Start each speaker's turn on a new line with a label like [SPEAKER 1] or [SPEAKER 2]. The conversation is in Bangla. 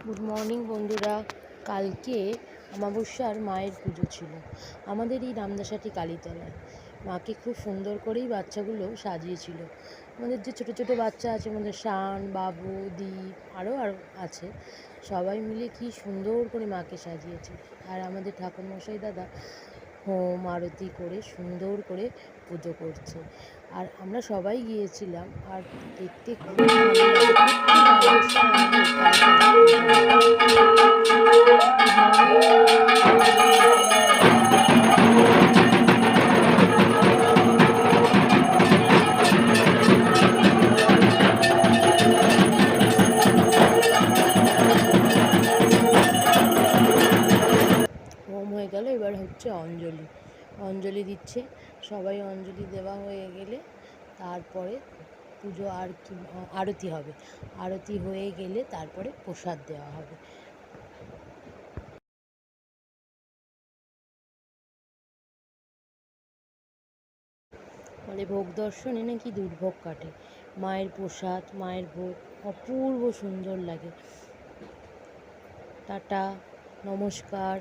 [SPEAKER 1] গুড মর্নিং বন্ধুরা। কালকে অমাবস্যার মায়ের পুজো ছিল আমাদের এই রামদাসাটি কালীতলায়। মাকে খুব সুন্দর করেই বাচ্চাগুলো সাজিয়েছিল। আমাদের যে ছোটো ছোটো বাচ্চা আছে, আমাদের শান, বাবু, দীপ, আরও আছে, সবাই মিলে কি সুন্দর করে মাকে সাজিয়েছে। আর আমাদের ঠাকুরমশাই দাদা হোম আরতি করে সুন্দর করে পুজো করছে। আর আমরা সবাই গিয়েছিলাম, আর দেখতে খুব ভালো হোম হয়ে গেল, এবার হচ্ছে অঞ্জলি দিচ্ছে সবাই। অঞ্জলি দেওয়া হয়ে গেলে তারপরে পুজো আর কি আরতি হবে। আরতি হয়ে গেলে তারপরে প্রসাদ দেওয়া হবে। বলে ভোগ দর্শনে নাকি দুর্ভোগ কাটে। মায়ের প্রসাদ, মায়ের ভোগ অপূর্ব সুন্দর লাগে। টাটা, নমস্কার।